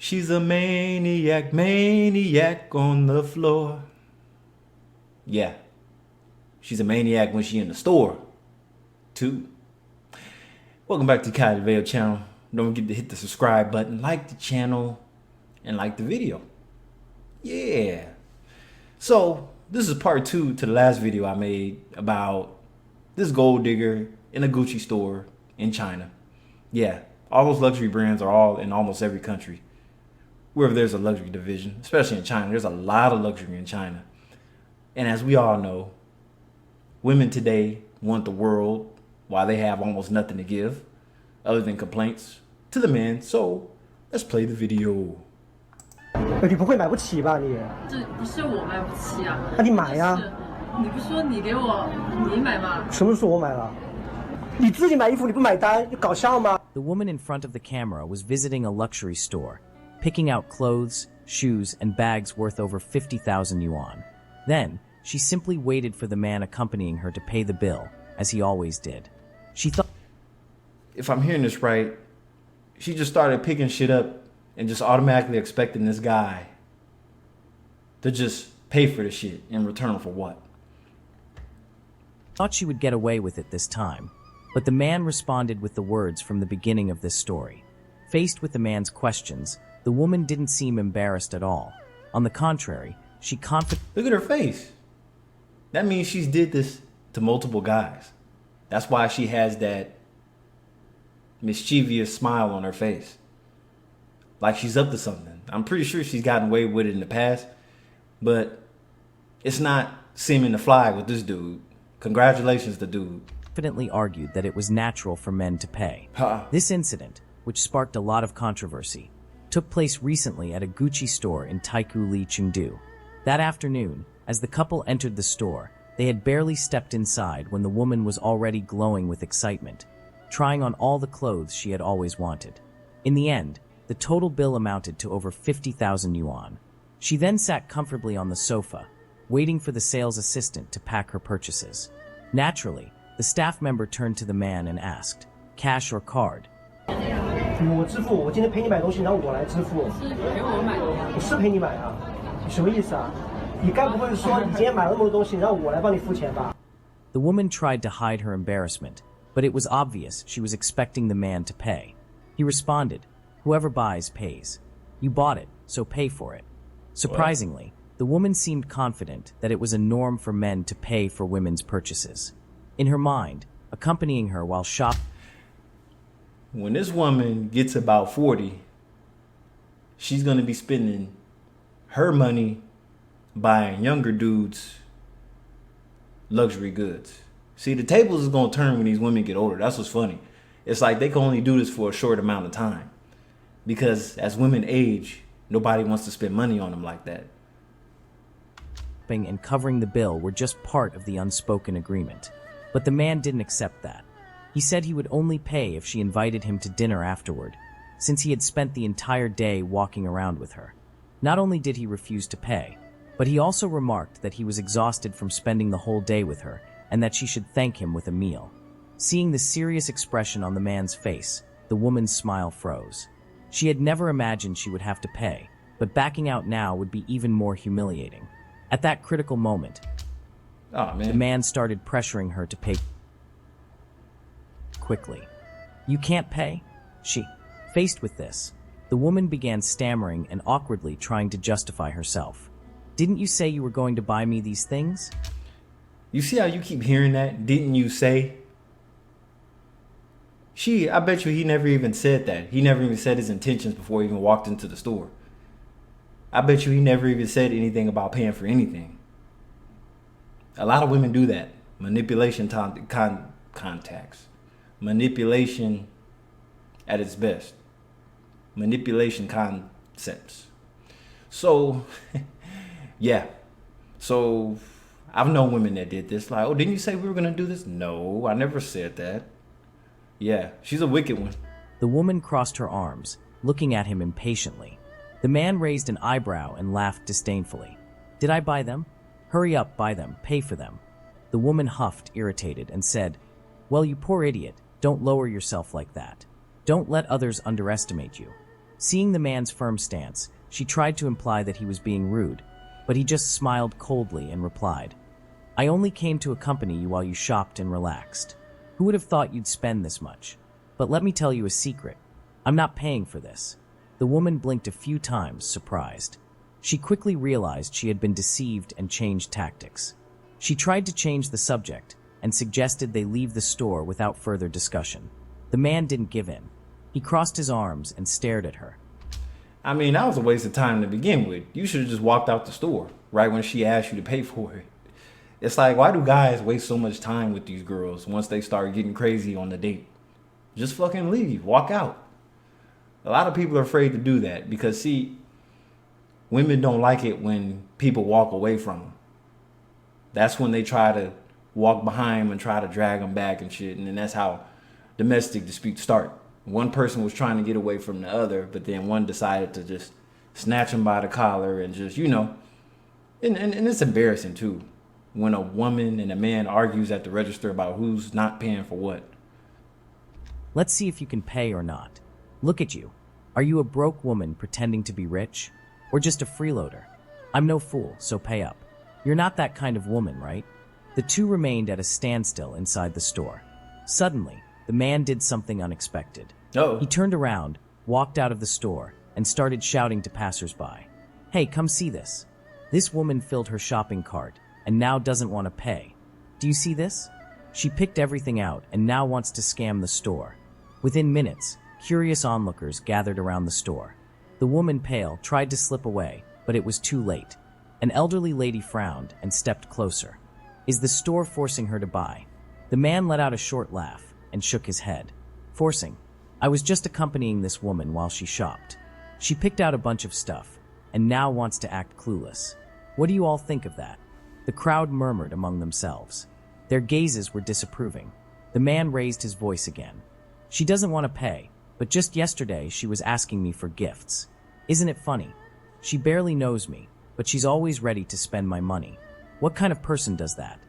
She's a maniac, maniac on the floor. Yeah, she's a maniac when she in the store, too. Welcome back to Kylie Vale channel. Don't forget to hit the subscribe button, like the channel, and like the video. Yeah. So, this is part 2 to the last video I made about this gold digger in a Gucci store in China. Yeah, all those luxury brands are all in almost every country. Wherever there's a luxury division, especially in China, there's a lot of luxury in China. And as we all know, women today want the world while they have almost nothing to give other than complaints to the men. So let's play the video. 你不会买不起吧你？这不是我买不起啊，那你买呀？你不说你给我，你买吗？什么时候我买了？你自己买衣服你不买单，你搞笑吗？ The woman in front of the camera was visiting a luxury store, picking out clothes, shoes, and bags worth over 50,000 yuan. Then, she simply waited for the man accompanying her to pay the bill, as he always did. She thought, if I'm hearing this right, she just started picking shit up and just automatically expecting this guy to just pay for the shit in return for what? she would get away with it this time. But the man responded with the words from the beginning of this story. Faced with the man's questions, the woman didn't seem embarrassed at all. On the contrary, she confidently... Look at her face. That means she's did this to multiple guys. That's why she has that mischievous smile on her face. Like she's up to something. I'm pretty sure she's gotten away with it in the past, but it's not seeming to fly with this dude. Congratulations to dude. Confidently argued that it was natural for men to pay. This incident, which sparked a lot of controversy, took place recently at a Gucci store in Taikoo Li, Chengdu. That afternoon, as the couple entered the store, they had barely stepped inside when the woman was already glowing with excitement, trying on all the clothes she had always wanted. In the end, the total bill amounted to over 50,000 yuan. She then sat comfortably on the sofa, waiting for the sales assistant to pack her purchases. Naturally, the staff member turned to the man and asked, cash or card? 我支付，我今天陪你买东西，然后我来支付。是陪我买的。我是陪你买啊，你什么意思啊？你该不会是说你今天买了那么多东西，然后我来帮你付钱吧？ The woman tried to hide her embarrassment, but it was obvious she was expecting the man to pay. He responded, whoever buys pays. You bought it, so pay for it. Surprisingly, the woman seemed confident that it was a norm for men to pay for women's purchases. In her mind, accompanying her while shopping. When this woman gets about 40, she's going to be spending her money buying younger dudes luxury goods. See, the tables is going to turn when these women get older. That's what's funny. It's like they can only do this for a short amount of time. Because as women age, nobody wants to spend money on them like that. And covering the bill were just part of the unspoken agreement. But the man didn't accept that. He said he would only pay if she invited him to dinner afterward, since he had spent the entire day walking around with her. Not only did he refuse to pay, but he also remarked that he was exhausted from spending the whole day with her and that she should thank him with a meal. Seeing the serious expression on the man's face, the woman's smile froze. She had never imagined she would have to pay, but backing out now would be even more humiliating. At that critical moment, the man started pressuring her to pay quickly. You can't pay? Faced with this, the woman began stammering and awkwardly trying to justify herself. Didn't you say you were going to buy me these things? You see how you keep hearing that? Didn't you say? I bet you he never even said that. He never even said his intentions before he even walked into the store. I bet you he never even said anything about paying for anything. A lot of women do that. Manipulation contacts. Manipulation at its best. Manipulation concepts. So, yeah. So, I've known women that did this. Like, oh, didn't you say we were going to do this? No, I never said that. Yeah, she's a wicked one. The woman crossed her arms, looking at him impatiently. The man raised an eyebrow and laughed disdainfully. Did I buy them? Hurry up, buy them, pay for them. The woman huffed, irritated, and said, well, you poor idiot, don't lower yourself like that. Don't let others underestimate you. Seeing the man's firm stance, she tried to imply that he was being rude, but he just smiled coldly and replied, "I only came to accompany you while you shopped and relaxed. Who would have thought you'd spend this much? But let me tell you a secret. I'm not paying for this." The woman blinked a few times, surprised. She quickly realized she had been deceived and changed tactics. She tried to change the subject and suggested they leave the store without further discussion. The man didn't give in. He crossed his arms and stared at her. I mean, that was a waste of time to begin with. You should have just walked out the store right when she asked you to pay for it. It's like, why do guys waste so much time with these girls once they start getting crazy on the date? Just fucking leave, walk out. A lot of people are afraid to do that because, see, women don't like it when people walk away from them. That's when they try to walk behind them and try to drag them back and shit. And then that's how domestic disputes start. One person was trying to get away from the other, but then one decided to just snatch him by the collar and just, and it's embarrassing too. When a woman and a man argues at the register about who's not paying for what. Let's see if you can pay or not. Look at you. Are you a broke woman pretending to be rich? Or just a freeloader? I'm no fool, so pay up. You're not that kind of woman, right? The two remained at a standstill inside the store. Suddenly, the man did something unexpected. Oh. He turned around, walked out of the store, and started shouting to passersby. "Hey, come see this. This woman filled her shopping cart and now doesn't want to pay. Do you see this? She picked everything out and now wants to scam the store." Within minutes, curious onlookers gathered around the store. The woman, pale, tried to slip away, but it was too late. An elderly lady frowned and stepped closer. Is the store forcing her to buy? The man let out a short laugh and shook his head. Forcing? I was just accompanying this woman while she shopped. She picked out a bunch of stuff and now wants to act clueless. What do you all think of that? The crowd murmured among themselves. Their gazes were disapproving. The man raised his voice again. She doesn't want to pay, but just yesterday she was asking me for gifts. Isn't it funny? She barely knows me, but she's always ready to spend my money. What kind of person does that?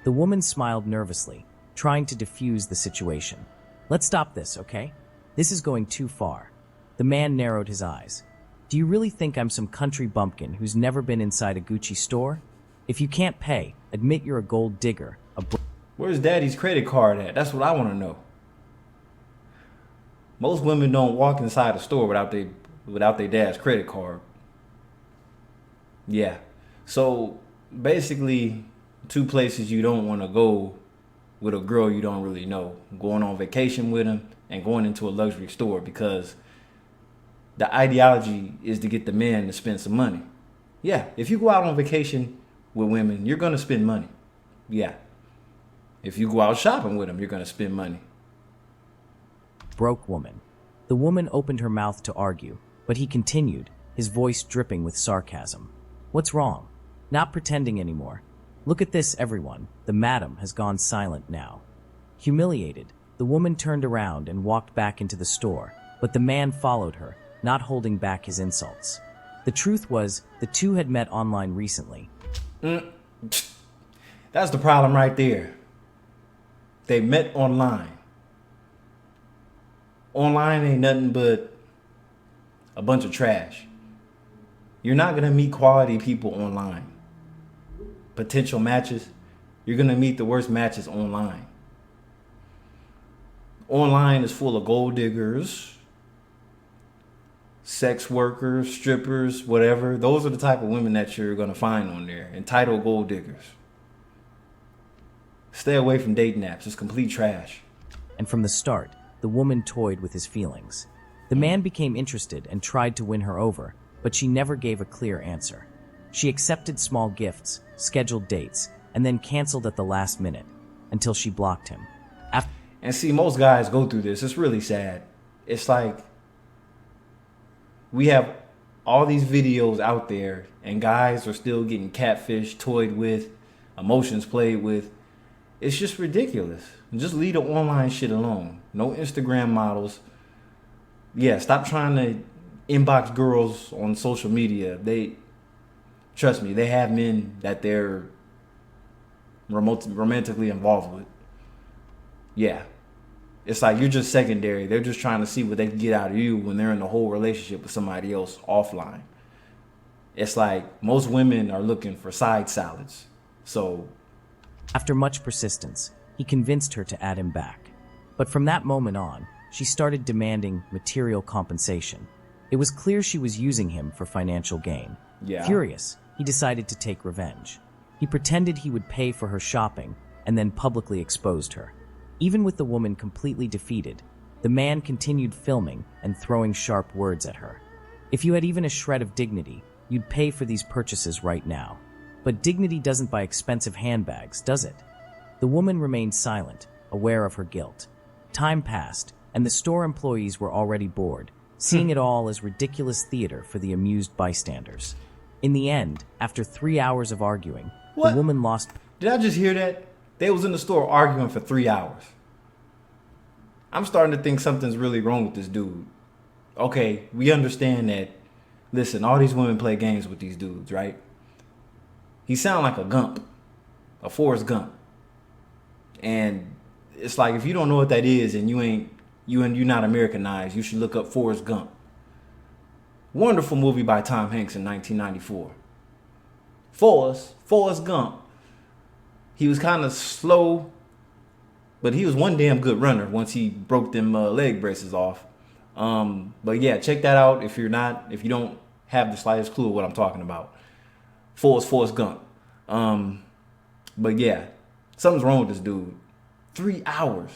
The woman smiled nervously, trying to diffuse the situation. Let's stop this, okay? This is going too far. The man narrowed his eyes. Do you really think I'm some country bumpkin who's never been inside a Gucci store? If you can't pay, admit you're a gold digger. Where's daddy's credit card at? That's what I want to know. Most women don't walk inside a store without their dad's credit card. Yeah. So basically, two places you don't want to go with a girl you don't really know. Going on vacation with them and going into a luxury store, because the ideology is to get the man to spend some money. Yeah. If you go out on vacation with women, you're going to spend money. Yeah. If you go out shopping with them, you're going to spend money. Broke woman. The woman opened her mouth to argue, but he continued, his voice dripping with sarcasm. What's wrong? Not pretending anymore. Look at this, everyone. The madam has gone silent now. Humiliated, the woman turned around and walked back into the store, but the man followed her, not holding back his insults. The truth was, the two had met online recently. That's the problem right there. They met online. Online ain't nothing but a bunch of trash. You're not going to meet quality people online. Potential matches, you're going to meet the worst matches online. Online is full of gold diggers, sex workers, strippers, whatever. Those are the type of women that you're going to find on there. Entitled gold diggers. Stay away from dating apps. It's complete trash. And from the start, the woman toyed with his feelings. The man became interested and tried to win her over, but she never gave a clear answer. She accepted small gifts, scheduled dates, and then canceled at the last minute, until she blocked him. And see, most guys go through this. It's really sad. It's like we have all these videos out there, and guys are still getting catfished, toyed with, emotions played with. It's just ridiculous. Just leave the online shit alone. No Instagram models. Yeah, stop trying to inbox girls on social media. Trust me, they have men that they're romantically involved with. Yeah. It's like you're just secondary. They're just trying to see what they can get out of you when they're in the whole relationship with somebody else offline. It's like most women are looking for side salads. So After much persistence, he convinced her to add him back. But from that moment on, she started demanding material compensation. It was clear she was using him for financial gain. Yeah. Furious, he decided to take revenge. He pretended he would pay for her shopping and then publicly exposed her. Even with the woman completely defeated, the man continued filming and throwing sharp words at her. If you had even a shred of dignity, you'd pay for these purchases right now. But dignity doesn't buy expensive handbags, does it? The woman remained silent, aware of her guilt. Time passed, and the store employees were already bored, seeing it all as ridiculous theater for the amused bystanders. In the end, after 3 hours of arguing, What? the woman lost. did I just hear that? They was in the store arguing for 3 hours. I'm starting to think something's really wrong with this dude. Okay, we understand that. Listen, all these women play games with these dudes, right? He sound like a Gump, a Forrest Gump. And it's like, if you don't know what that is and you're not Americanized, you should look up Forrest Gump. Wonderful movie by Tom Hanks in 1994. Forrest Gump. He was kind of slow, but he was one damn good runner once he broke them leg braces off. But yeah, check that out if you don't have the slightest clue of what I'm talking about. Forrest Gump. But yeah, something's wrong with this dude. 3 hours.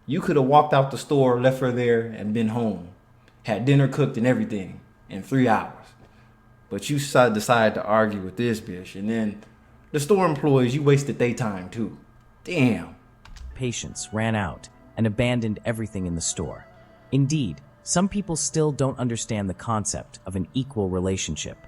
You could have walked out the store, left her there, and been home. Had dinner cooked and everything in 3 hours. But you decided to argue with this bitch. And then the store employees, you wasted their time too. Damn. Patience ran out and abandoned everything in the store. Indeed, some people still don't understand the concept of an equal relationship.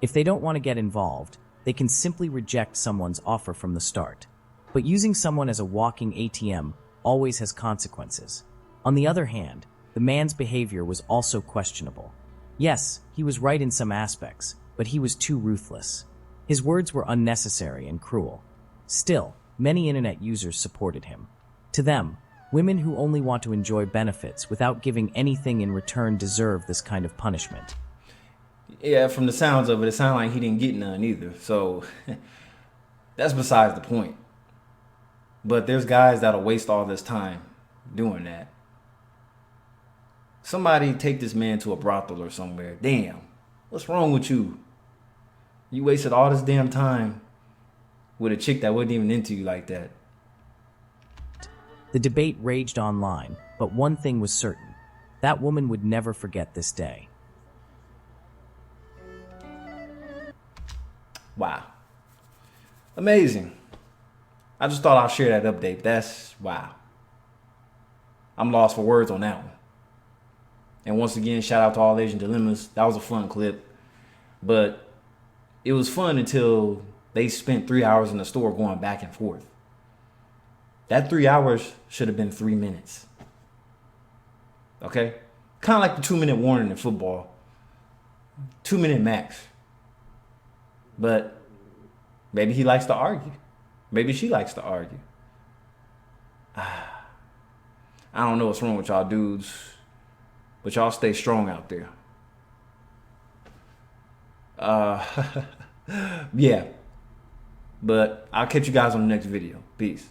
If they don't want to get involved, they can simply reject someone's offer from the start. But using someone as a walking ATM always has consequences. On the other hand, the man's behavior was also questionable. Yes, he was right in some aspects, but he was too ruthless. His words were unnecessary and cruel. Still, many internet users supported him. To them, women who only want to enjoy benefits without giving anything in return deserve this kind of punishment. Yeah, from the sounds of it, it sounded like he didn't get none either. So that's besides the point. But there's guys that'll waste all this time doing that. Somebody take this man to a brothel or somewhere. Damn, what's wrong with you? You wasted all this damn time with a chick that wasn't even into you like that. The debate raged online, but one thing was certain. That woman would never forget this day. Wow. Amazing. I just thought I'd share that update. That's wow. I'm lost for words on that one. And once again, shout out to All Asian Dilemmas. That was a fun clip. But it was fun until they spent 3 hours in the store going back and forth. That 3 hours should have been 3 minutes. Okay? Kind of like the 2-minute warning in football. 2-minute max. But maybe he likes to argue. Maybe she likes to argue. I don't know what's wrong with y'all dudes, but y'all stay strong out there. Yeah. But I'll catch you guys on the next video. Peace.